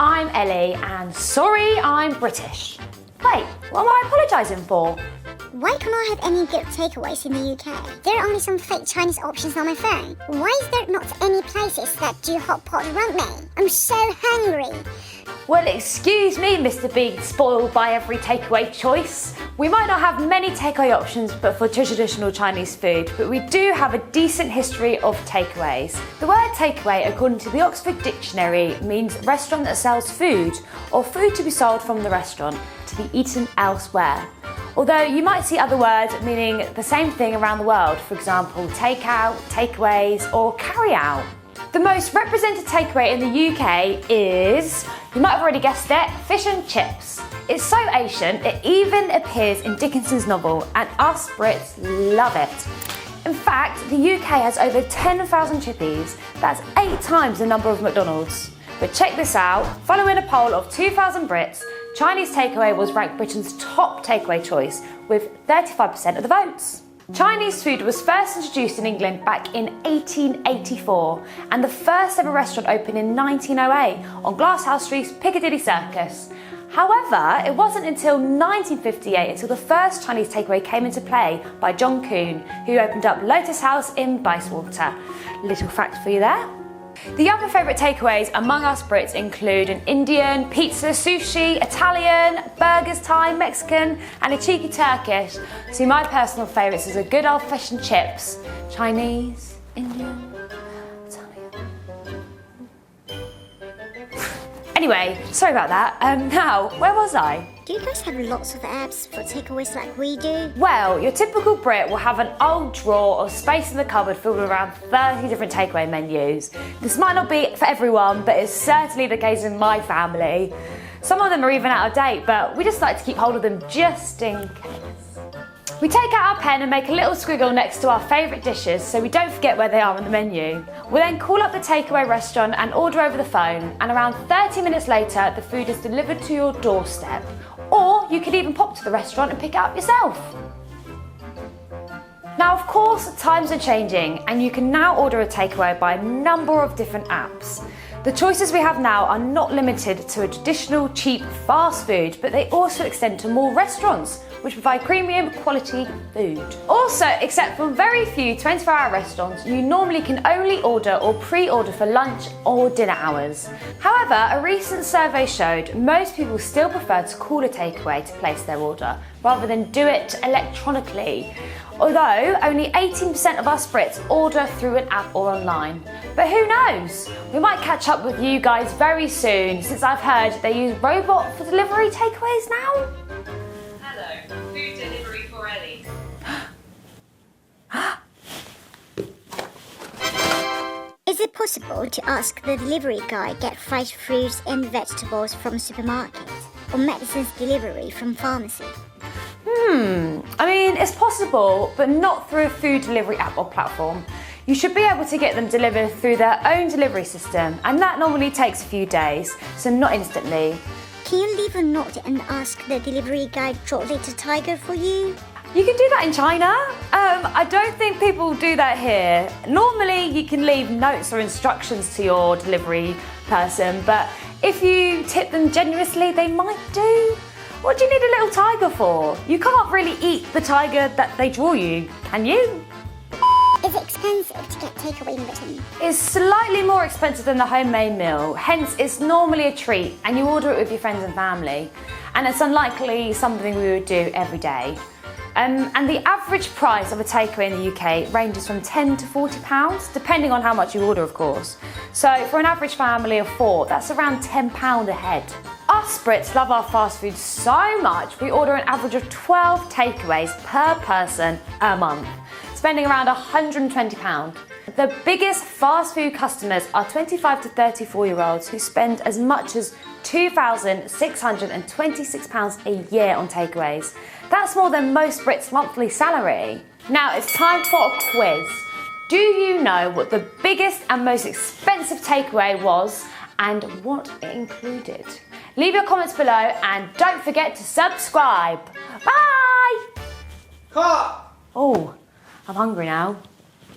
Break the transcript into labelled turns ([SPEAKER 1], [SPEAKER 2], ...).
[SPEAKER 1] I'm Ellie, and sorry, I'm British. Wait, what am I apologising for?
[SPEAKER 2] Why can't I have any good takeaways in the UK? There are only some fake Chinese options on my phone. Why is there not any places that do hot pot around me? I'm so hungry.
[SPEAKER 1] Well, excuse me, Mr. Being spoiled by every takeaway choice. We might not have many takeaway options but for traditional Chinese food, but we do have a decent history of takeaways. The word takeaway, according to the Oxford Dictionary, means restaurant that sells food or food to be sold from the restaurant to be eaten elsewhere. Although you might see other words meaning the same thing around the world, for example, takeout, takeaways, or carry out. The most represented takeaway in the UK is, you might have already guessed it, fish and chips. It's so Asian, it even appears in Dickens's novel, and us Brits love it. In fact, the UK has over 10,000 chippies. That's 8 times the number of McDonald's. But check this out, following a poll of 2,000 Brits, Chinese takeaway was ranked Britain's top takeaway choice with 35% of the votes. Chinese food was first introduced in England back in 1884 and the first ever restaurant opened in 1908 on Glasshouse Street's Piccadilly Circus. However, it wasn't until 1958 until the first Chinese takeaway came into play by John Kuhn, who opened up Lotus House in Bayswater. Little fact for you there. The other favourite takeaways among us Brits include an Indian, pizza, sushi, Italian, burgers, Thai, Mexican and a cheeky Turkish. So my personal favourites is a good old fish and chips, Chinese, Indian, Italian. Anyway, sorry about that. Now, where was I?
[SPEAKER 2] Do you guys have lots of apps for takeaways like we do?
[SPEAKER 1] Well, your typical Brit will have an old drawer or space in the cupboard filled with around 30 different takeaway menus. This might not be for everyone, but it's certainly the case in my family. Some of them are even out of date, but we just like to keep hold of them just in case. We take out our pen and make a little squiggle next to our favourite dishes so we don't forget where they are on the menu. We then call up the takeaway restaurant and order over the phone, and around 30 minutes later the food is delivered to your doorstep. Or you could even pop to the restaurant and pick it up yourself. Now of course times are changing and you can now order a takeaway by a number of different apps. The choices we have now are not limited to a traditional cheap fast food, but they also extend to more restaurants which provide premium quality food. Also, except for very few 24-hour restaurants, you normally can only order or pre-order for lunch or dinner hours. However, a recent survey showed most people still prefer to call a takeaway to place their order rather than do it electronically. Although only 18% of us Brits order through an app or online. But who knows? We might catch up with you guys very soon, since I've heard they use robot for delivery takeaways now.
[SPEAKER 3] Hello, food delivery for Ellie.
[SPEAKER 2] Is it possible to ask the delivery guy get fresh fruits and vegetables from supermarkets or medicines delivery from pharmacy?
[SPEAKER 1] I mean, it's possible, but not through a food delivery app or platform. You should be able to get them delivered through their own delivery system, and that normally takes a few days, so not instantly.
[SPEAKER 2] Can you leave a note and ask the delivery guy drop little tiger for you?
[SPEAKER 1] You can do that in China. I don't think people do that here. Normally you can leave notes or instructions to your delivery person, but if you tip them generously, they might do. What do you need a little tiger for? You can't really eat the tiger that they draw you, can you?
[SPEAKER 2] Is it expensive to get takeaway in Britain?
[SPEAKER 1] It's slightly more expensive than the homemade meal, hence it's normally a treat and you order it with your friends and family. And it's unlikely something we would do every day. And the average price of a takeaway in the UK ranges from £10 to £40, depending on how much you order, of course. So for an average family of 4, that's around £10 a head. Us Brits love our fast food so much, we order an average of 12 takeaways per person a month, spending around £120. The biggest fast food customers are 25 to 34-year-olds who spend as much as £2,626 a year on takeaways. That's more than most Brits' monthly salary. Now it's time for a quiz. Do you know what the biggest and most expensive takeaway was and what it included? Leave your comments below and don't forget to subscribe. Bye!
[SPEAKER 4] Cut!
[SPEAKER 1] Oh, I'm hungry now.